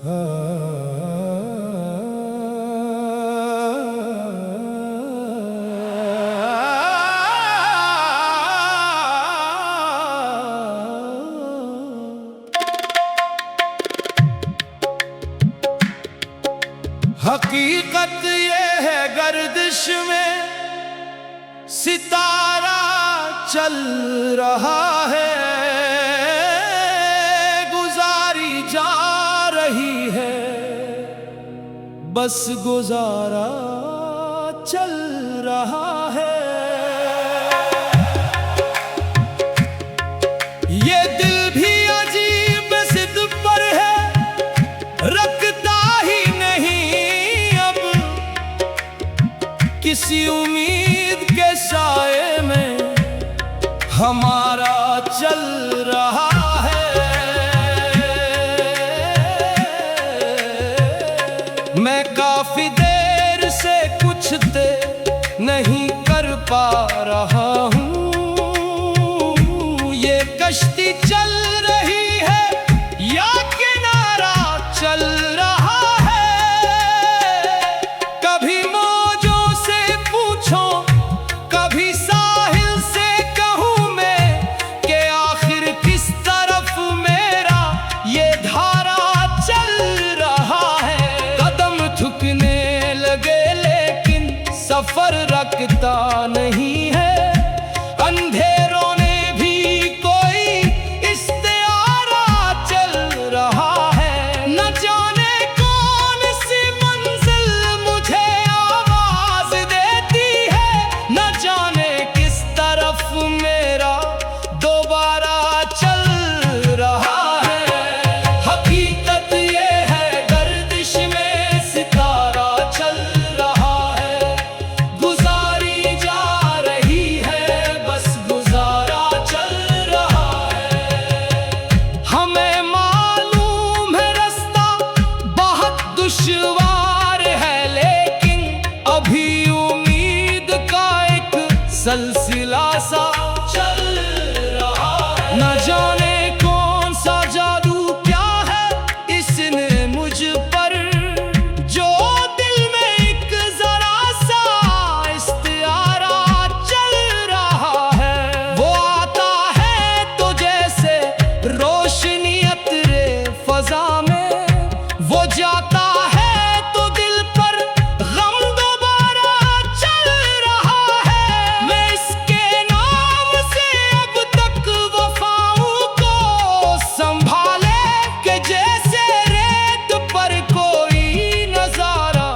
हकीकत ये है गर्दिश में सितारा चल रहा है, गुजारी जा रही है, बस गुजारा चल रहा है। ये दिल भी अजीब जिद पर है, रखता ही नहीं अब किसी उम्मीद के साए में हमारा चल रहा है। मैं काफी देर से कुछ देर नहीं कर पा रहा हूँ, ये कश्ती चल रही है या किनारा चल रहा है। कभी मौजों से पूछो, कभी साहिल से कहूँ मैं कि आखिर किस तरफ मेरा ये धारा चल रहा है। कदम थकने लगे लेकिन सफर रखता नहीं है, अंधेरों ने भी कोई इस्तिआरा चल रहा है। न जाने कौन सी मंजिल मुझे आवाज देती है, न जाने किस तरफ मेरा दोबारा चल रहा है। हकीकत ये है गर्दिश में सितारा चल रहा है, गुजारी जा रही है, बस गुजारा चल रहा है। हमें मालूम है रास्ता बहुत दुश्वार है, लेकिन अभी उम्मीद का एक सिलसिला सा चल रहा है। न जाने कौन सा जादू क्या है इसने मुझ पर, जो दिल में एक जरा सा इस्तिआरा चल रहा है। वो आता है तो जैसे रोशनी अतरे फजा में, वो जाता है तो दिल पर गम दोबारा चल रहा है। मैं इसके नाम से अब तक वफाओं को संभाले कि जैसे रेत पर कोई नजारा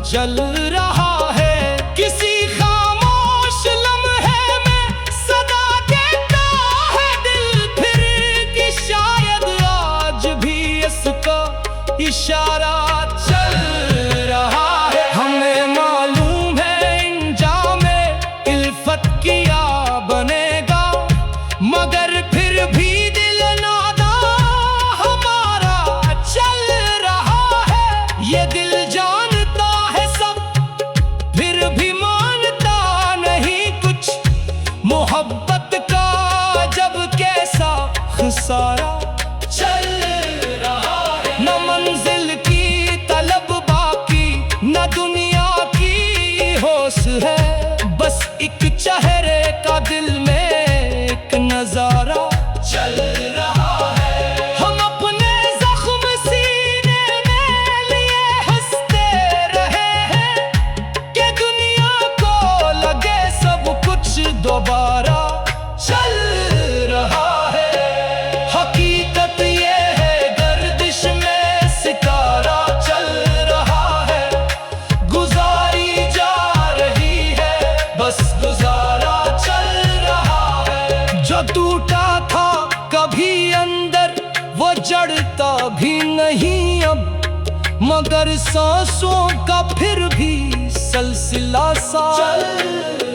चल रहा है। किसी खामोश लम्हे में सदा देता है दिल फिर कि शायद आज भी इसका इशारा चल रहा है। हमें मालूम है इंजामे इल्फत किया बनेगा, मगर फिर भी दिल नादा हमारा चल रहा है। ये दिल जानता है सब फिर भी मानता नहीं कुछ, मोहब्बत का जब कैसा खसारा चल रहा है। न मंजिल की तलब बाकी, न दुनिया की होश है, बस एक चेहरे का दिल में एक नजारा चल रहा है। हम अपने जख्म सीने में लिए हंसते रहे हैं कि दुनिया को लगे सब कुछ दोबारा चल रहा है। हकीकत ये है गर्दिश में सितारा चल रहा है, गुजारी जा रही है, बस गुजारा चल रहा है। जो टूटा था कभी अंदर वो जड़ता भी नहीं अब, मगर सांसों का फिर भी सिलसिला सा चल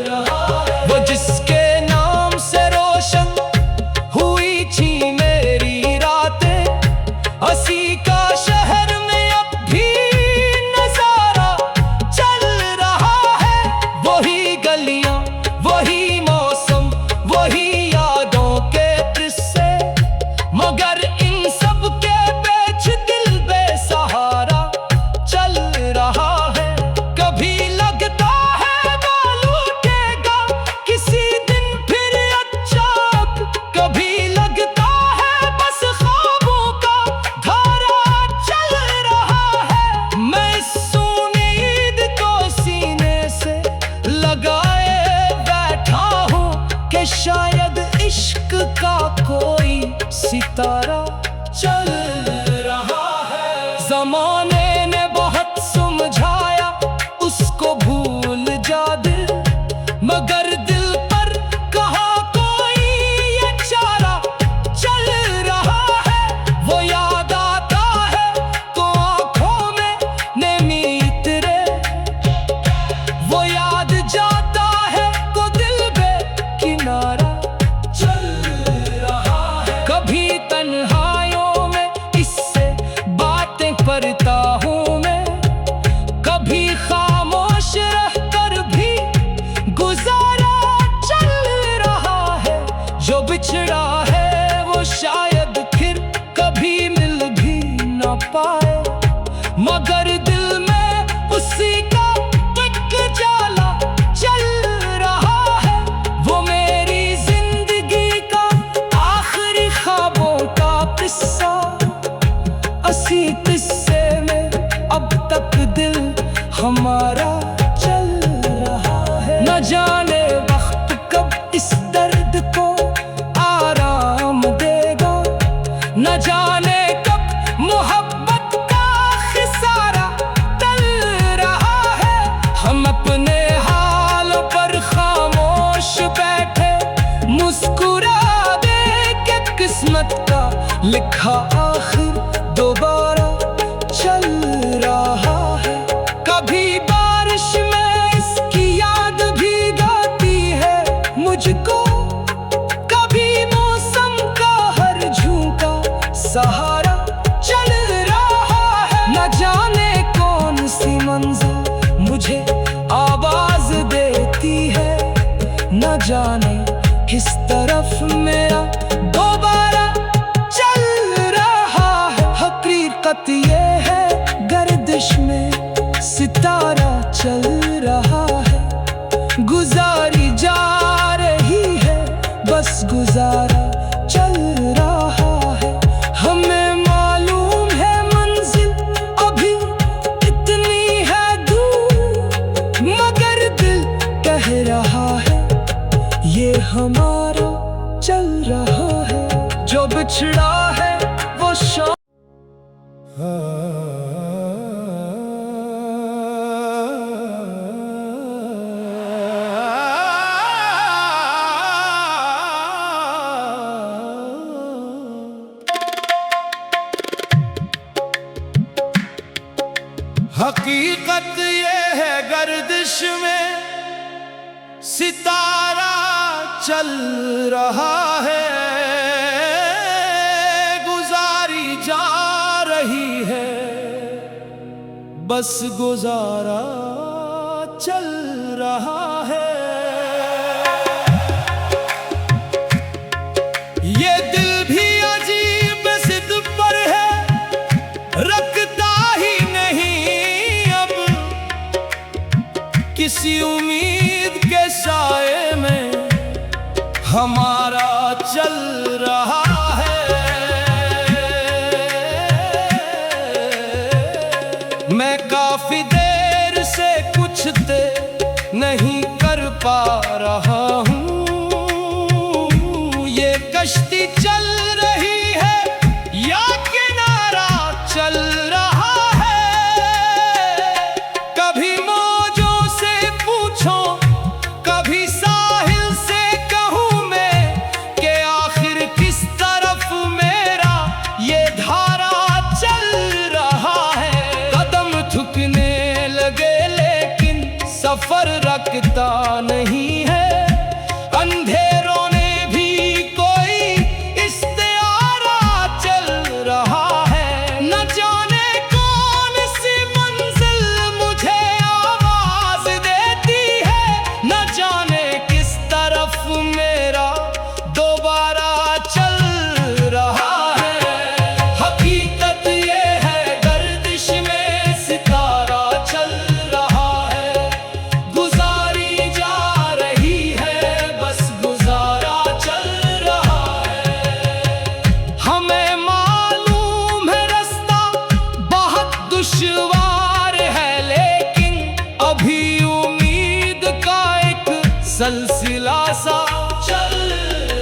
रहा है। वो जिसके नाम से रोशन हुई थी मेरी रातें, हंसी का शहर में अब भी नजारा चल रहा है। वही गलियां, वही मौसम, वही यादों के किस्से, मगर इन सब के बीच दिल बेसा इसी किस्से में अब तक दिल हमारा चल रहा है। न जाने वक्त कब इस दर्द को आराम देगा, न जाने कब मोहब्बत का खिसारा टल रहा है। हम अपने हाल पर खामोश बैठे मुस्कुरा दे के किस्मत का लिखा आखिर दोबारा चल रहा है। कभी बारिश में इसकी याद भी गाती है मुझको, कभी मौसम का हर झोंका सहारा चल रहा है। न जाने कौन सी मंजिल मुझे आवाज देती है, न जाने किस तरफ मेरा दोबारा चल रहा है। हकीकत ये है गर्दिश में सितारा चल रहा है, गुजारी जा रही है बस गुजारा चल रहा है। हमें मालूम है मंजिल अभी इतनी है दूर, मगर दिल कह रहा है ये हमारा चल रहा है। जो बिछड़ा है वो शाम हकीकत ये है गर्दिश में सितारा चल रहा है, गुजारी जा रही है बस गुजारा चल रहा है। ये दिल भी अजीब जिद पर है, रखता ही नहीं अब किसी उम्मीद के साए में हमारा चल रहा है। मैं काफी देर से कुछ देर नहीं कर पा रहा हूँ। ये कश्ती चल रही है या किनारा चल रहा है। कभी मौजों से पूछो, कभी साहिल से कहूँ मैं कि आखिर किस तरफ मेरा ये धारा चल रहा है। कदम थकने लगे लेकिन सफर रखता नहीं है, अंधेरों ने भी कोई इस्तियारा चल रहा है। न जाने कौन सी मंजिल मुझे आवाज देती है, न जाने किस तरफ मेरा दोबारा चल रहा है। हकीकत ये है गर्दिश में सितारा चल रहा है, गुजारी जा रही है बस गुजारा चल रहा है। हमें मालूम है रास्ता बहुत दुश्वार है, लेकिन अभी उम्मीद का एक सिलसिला सा चल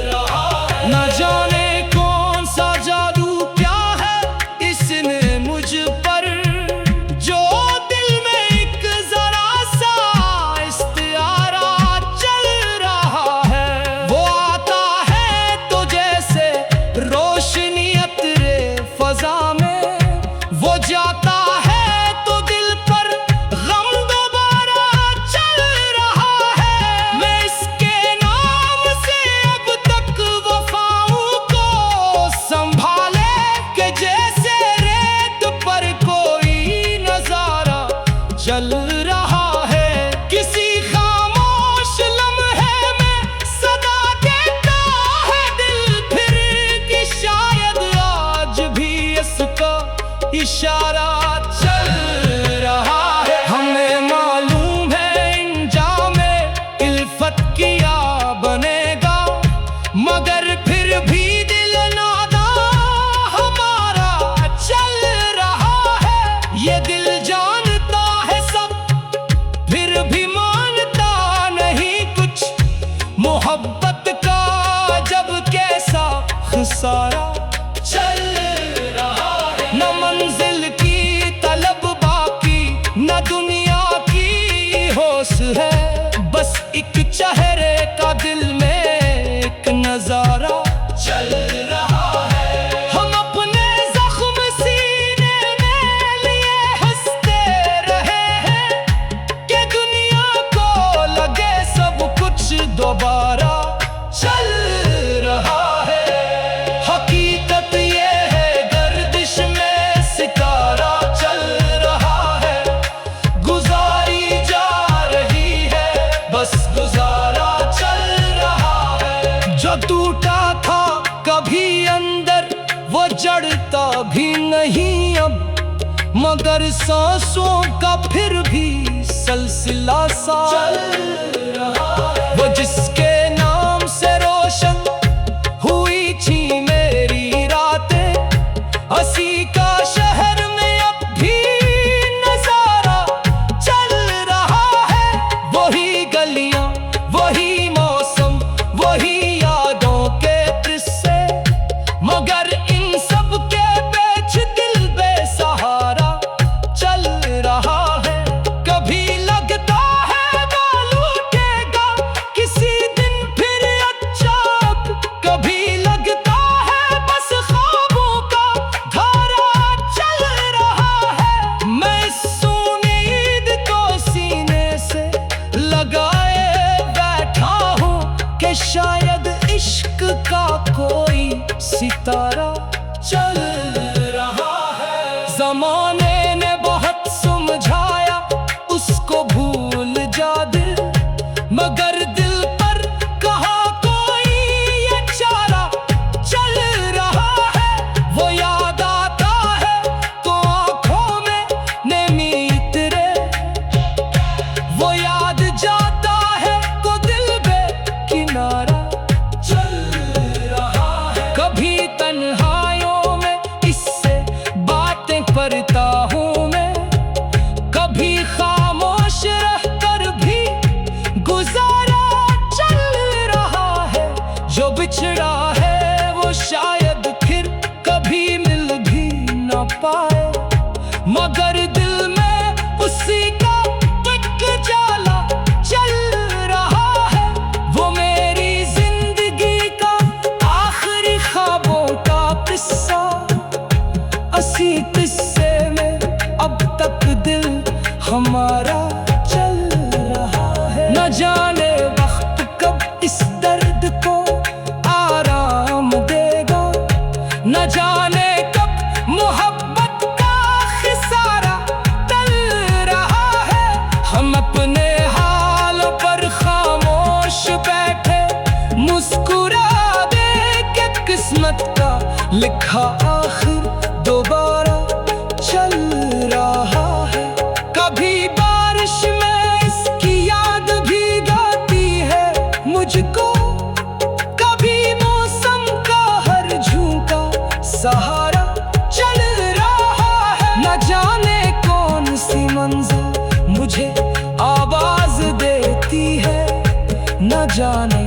रहा है। न जाने कौन सा जादू क्या है इसने मुझ पर, जो दिल में एक जरा सा इस्तियारा चल रहा है। वो आता है तो जैसे रोशनी अतरे फजा में, वो जाता है तो दिल पर गम दोबारा चल रहा है। मैं इसके नाम से अब तक वफाओं को संभाले कि जैसे रेत पर कोई नजारा चल रहा है। किसी खामोश लम्हे में सदा देता है दिल फिर कि शायद आज भी इसका इशारा चल रहा है। हमें मालूम है इंजामे इल्फत किया बनेगा, मगर फिर भी दिल नादा हमारा चल रहा न मंजिल की तलब बाकी, न दुनिया की होश है, बस एक चेहरे का दिल में एक नजारा चल रहा है। हम अपने जख्म सीने में लिए हंसते रहे हैं कि दुनिया को लगे सब कुछ दोबारा चल रहा है। हकीकत ये है गर्दिश में सितारा चल रहा है, गुजारी जा रही है, बस गुजारा चल रहा है। जो टूटा था कभी अंदर वो जड़ता भी नहीं अब, मगर सांसों का फिर भी सिलसिला सा चल रहा है। वो जिसके नाम से रोशन हुई थी मेरी रातें, हंसी का शहर में अब भी नजारा चल रहा है। वही गलियां, वही मौसम, वही यादों के किस्से, मगर इन सब के बीच दिल बेसहारा चल रहा है। कभी लगता है वो लौटेगा किसी दिन फिर अच्छा, कभी लगता है बस ख्वाबों का धारा चल रहा है। मैं इस उम्मीद को सीने से लगाए बैठा हूँ कि शायद इश्क का कोई सितारा चल रहा है। जमाने ने बहुत समझाया उसको भूल जा दिल, मगर दिल पर कहा कोई ये चारा चल रहा है। वो याद आता है तो आंखों में नमी उतरे, वो याद जाता है तो दिल बेकिनारा चल रहा है। कभी तन्हाइयों में इससे बातें करता हूँ मैं, कभी खामोश रहकर भी गुजारा चल रहा है। जो बिछड़ा है वो शायद फिर कभी मिल भी न पाए, मगर दिल में उसी का एक जाला चल रहा है। वो मेरी जिंदगी का आखिरी ख्वाबों का किस्सा, इसी किस्से में अब तक दिल हमारा चल रहा है। न जाने वक्त कब इस दर्द को आराम देगा, न जाने कब मोहब्बत का खिसारा टल रहा है। हम अपने हाल पर खामोश बैठे मुस्कुरा दे के किस्मत का लिखा आखिर दोबारा चल रहा है। कभी बारिश में इसकी याद भी गाती है मुझको, कभी मौसम का हर झोंका सहारा चल रहा है। न जाने कौन सी मंजिल मुझे आवाज देती है, न जाने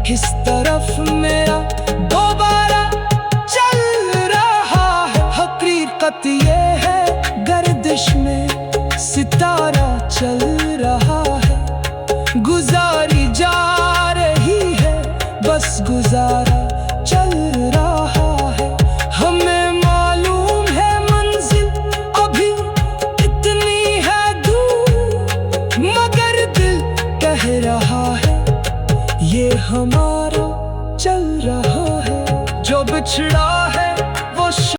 किस तरफ मेरा दोबारा चल रहा है। हकीकत ये है गर्दिश में सितारा चल रहा है, गुजारी जा रही है, बस गुजारा चल रहा है। हमें मालूम है मंजिल अभी इतनी है दूर, मगर दिल कह रहा है ये हमारा चल रहा है। जो बिछड़ा